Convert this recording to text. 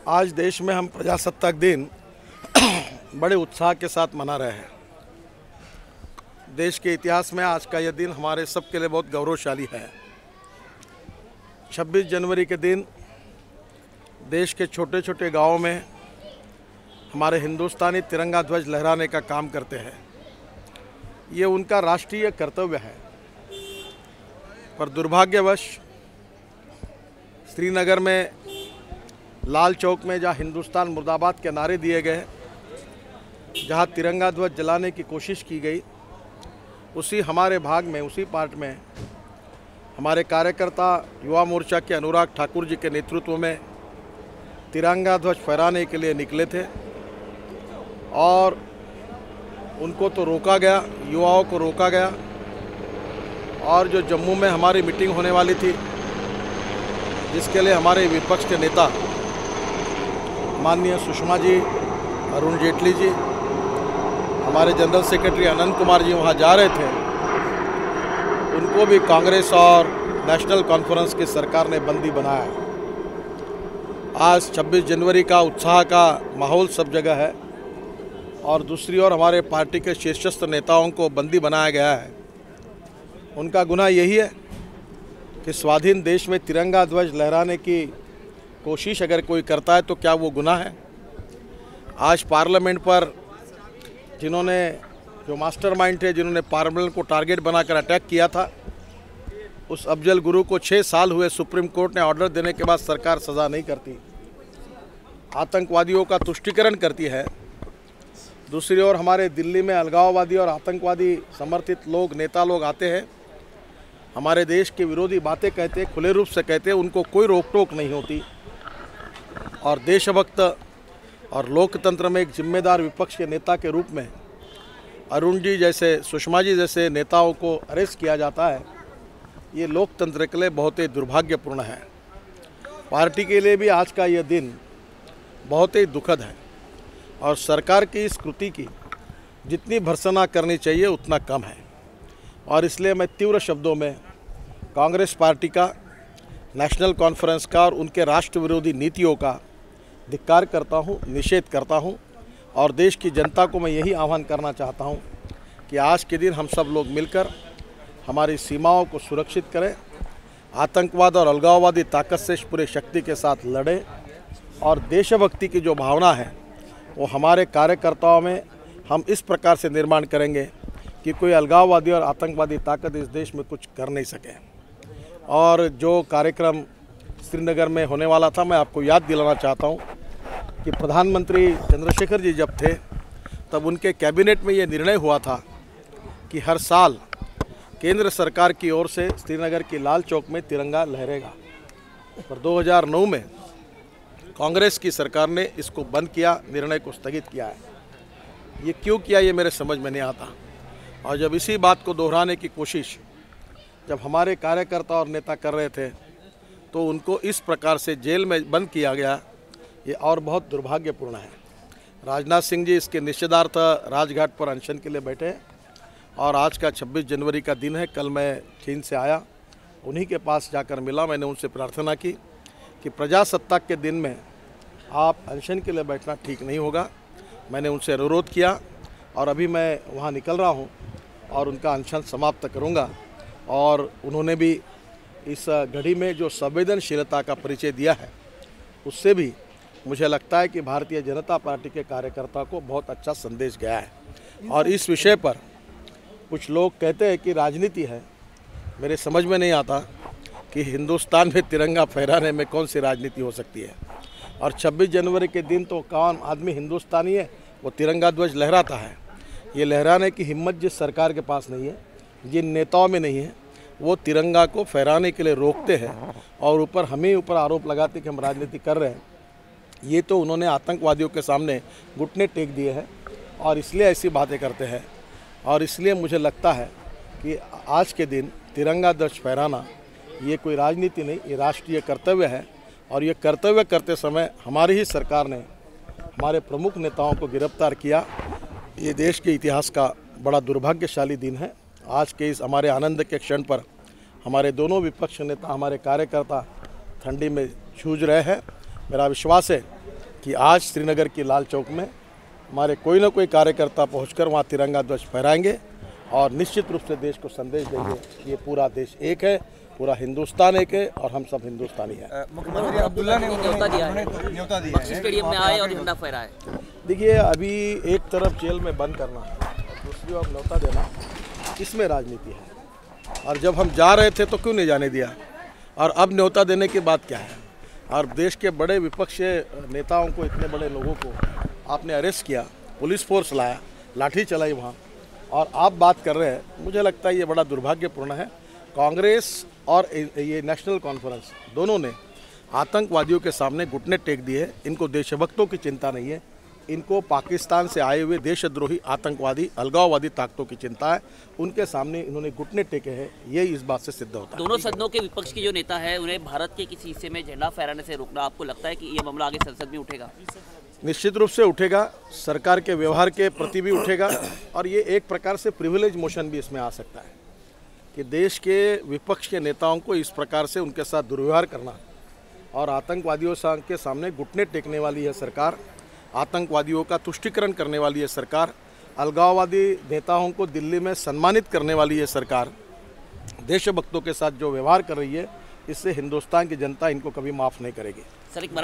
आज देश में हम प्रजासत्ताक दिन बड़े उत्साह के साथ मना रहे हैं। देश के इतिहास में आज का यह दिन हमारे सबके लिए बहुत गौरवशाली है। 26 जनवरी के दिन देश के छोटे छोटे गांवों में हमारे हिंदुस्तानी तिरंगा ध्वज लहराने का काम करते हैं। ये उनका राष्ट्रीय कर्तव्य है, पर दुर्भाग्यवश श्रीनगर में लाल चौक में जहाँ हिंदुस्तान मुर्दाबाद के नारे दिए गए, जहाँ तिरंगा ध्वज जलाने की कोशिश की गई, उसी हमारे भाग में, उसी पार्ट में हमारे कार्यकर्ता युवा मोर्चा के अनुराग ठाकुर जी के नेतृत्व में तिरंगा ध्वज फहराने के लिए निकले थे और उनको तो रोका गया, युवाओं को रोका गया। और जो जम्मू में हमारी मीटिंग होने वाली थी, जिसके लिए हमारे विपक्ष के नेता माननीय सुषमा जी, अरुण जेटली जी, हमारे जनरल सेक्रेटरी अनंत कुमार जी वहाँ जा रहे थे, उनको भी कांग्रेस और नेशनल कॉन्फ्रेंस की सरकार ने बंदी बनाया। आज 26 जनवरी का उत्साह का माहौल सब जगह है और दूसरी ओर हमारे पार्टी के शीर्षस्थ नेताओं को बंदी बनाया गया है। उनका गुनाह यही है कि स्वाधीन देश में तिरंगा ध्वज लहराने की कोशिश अगर कोई करता है तो क्या वो गुनाह है? आज पार्लियामेंट पर जिन्होंने, जो मास्टरमाइंड थे, जिन्होंने पार्लियामेंट को टारगेट बनाकर अटैक किया था, उस अफजल गुरु को 6 साल हुए सुप्रीम कोर्ट ने ऑर्डर देने के बाद सरकार सज़ा नहीं करती, आतंकवादियों का तुष्टीकरण करती है। दूसरी ओर हमारे दिल्ली में अलगाववादी और आतंकवादी समर्थित लोग, नेता लोग आते हैं, हमारे देश के विरोधी बातें कहते, खुले रूप से कहते, उनको कोई रोक टोक नहीं होती। और देशभक्त और लोकतंत्र में एक जिम्मेदार विपक्ष के नेता के रूप में अरुण जी जैसे, सुषमा जी जैसे नेताओं को अरेस्ट किया जाता है, ये लोकतंत्र के लिए बहुत ही दुर्भाग्यपूर्ण है। पार्टी के लिए भी आज का ये दिन बहुत ही दुखद है और सरकार की इस कृति की जितनी भर्त्सना करनी चाहिए उतना कम है। और इसलिए मैं तीव्र शब्दों में कांग्रेस पार्टी का, नेशनल कॉन्फ्रेंस का और उनके राष्ट्र विरोधी नीतियों का धिक्कार करता हूं, निषेध करता हूं। और देश की जनता को मैं यही आह्वान करना चाहता हूं कि आज के दिन हम सब लोग मिलकर हमारी सीमाओं को सुरक्षित करें, आतंकवाद और अलगाववादी ताकत से पूरे शक्ति के साथ लड़ें और देशभक्ति की जो भावना है वो हमारे कार्यकर्ताओं में हम इस प्रकार से निर्माण करेंगे कि कोई अलगाववादी और आतंकवादी ताकत इस देश में कुछ कर नहीं सके। और जो कार्यक्रम श्रीनगर में होने वाला था, मैं आपको याद दिलाना चाहता हूं कि प्रधानमंत्री चंद्रशेखर जी जब थे तब उनके कैबिनेट में ये निर्णय हुआ था कि हर साल केंद्र सरकार की ओर से श्रीनगर की लाल चौक में तिरंगा लहरेगा। पर 2009 में कांग्रेस की सरकार ने इसको बंद किया, निर्णय को स्थगित किया है। ये क्यों किया, ये मेरे समझ में नहीं आता। और जब इसी बात को दोहराने की कोशिश जब हमारे कार्यकर्ता और नेता कर रहे थे तो उनको इस प्रकार से जेल में बंद किया गया, ये और बहुत दुर्भाग्यपूर्ण है। राजनाथ सिंह जी इसके निश्चितार्थ राजघाट पर अनशन के लिए बैठे हैं और आज का 26 जनवरी का दिन है। कल मैं चीन से आया, उन्हीं के पास जाकर मिला, मैंने उनसे प्रार्थना की कि प्रजासत्ताक के दिन में आप अनशन के लिए बैठना ठीक नहीं होगा। मैंने उनसे अनुरोध किया और अभी मैं वहाँ निकल रहा हूँ और उनका अनशन समाप्त करूँगा। और उन्होंने भी इस घड़ी में जो संवेदनशीलता का परिचय दिया है, उससे भी मुझे लगता है कि भारतीय जनता पार्टी के कार्यकर्ता को बहुत अच्छा संदेश गया है। और इस विषय पर कुछ लोग कहते हैं कि राजनीति है, मेरे समझ में नहीं आता कि हिंदुस्तान में तिरंगा फहराने में कौन सी राजनीति हो सकती है। और 26 जनवरी के दिन तो कौन आदमी हिंदुस्तानी है वो तिरंगा ध्वज लहराता है। ये लहराने की हिम्मत जिस सरकार के पास नहीं है, जिन नेताओं में नहीं है, वो तिरंगा को फहराने के लिए रोकते हैं और ऊपर हमें ऊपर आरोप लगाते कि हम राजनीति कर रहे हैं। ये तो उन्होंने आतंकवादियों के सामने घुटने टेक दिए हैं और इसलिए ऐसी बातें करते हैं। और इसलिए मुझे लगता है कि आज के दिन तिरंगा ध्वज फहराना ये कोई राजनीति नहीं, ये राष्ट्रीय कर्तव्य है। और ये कर्तव्य करते समय हमारी ही सरकार ने हमारे प्रमुख नेताओं को गिरफ्तार किया। ये देश के इतिहास का बड़ा दुर्भाग्यशाली दिन है। आज के इस हमारे आनंद के क्षण पर हमारे दोनों विपक्ष नेता, हमारे कार्यकर्ता ठंडी में जूझ रहे हैं। मेरा विश्वास है कि आज श्रीनगर की लाल चौक में हमारे कोई ना कोई कार्यकर्ता पहुंचकर वहां तिरंगा ध्वज फहराएंगे और निश्चित रूप से देश को संदेश देंगे कि ये पूरा देश एक है, पूरा हिंदुस्तान एक है और हम सब हिंदुस्तानी हैं। मुख्यमंत्री अब्दुल्ला ने न्योता दिया है, बख्शी स्टेडियम में आए और झंडा फहराए। देखिए, अभी एक तरफ जेल में बंद करना और दूसरी ओर न्योता देना, इसमें राजनीति है। और जब हम जा रहे थे तो क्यों नहीं जाने दिया, और अब न्योता देने की बात क्या है। और देश के बड़े विपक्षी नेताओं को, इतने बड़े लोगों को आपने अरेस्ट किया, पुलिस फोर्स लाया, लाठी चलाई वहाँ, और आप बात कर रहे हैं। मुझे लगता है ये बड़ा दुर्भाग्यपूर्ण है। कांग्रेस और ये नेशनल कॉन्फ्रेंस दोनों ने आतंकवादियों के सामने घुटने टेक दिए। इनको देशभक्तों की चिंता नहीं है, इनको पाकिस्तान से आए हुए देशद्रोही आतंकवादी अलगाववादी ताकतों की चिंता है। उनके सामने इन्होंने घुटने टेके हैं, ये इस बात से सिद्ध होता है। दोनों सदनों के विपक्ष के जो नेता है, उन्हें भारत के किसी हिस्से में झंडा फहराने से रोकना, आपको लगता है कि ये मामला आगे संसद में उठेगा? निश्चित रूप से उठेगा, सरकार के व्यवहार के प्रति भी उठेगा, और ये एक प्रकार से प्रिविलेज मोशन भी इसमें आ सकता है कि देश के विपक्ष के नेताओं को इस प्रकार से उनके साथ दुर्व्यवहार करना और आतंकवादियों के सामने घुटने टेकने वाली है सरकार, आतंकवादियों का तुष्टीकरण करने वाली है सरकार, अलगाववादी नेताओं को दिल्ली में सम्मानित करने वाली है सरकार, देशभक्तों के साथ जो व्यवहार कर रही है, इससे हिंदुस्तान की जनता इनको कभी माफ़ नहीं करेगी। सर, एक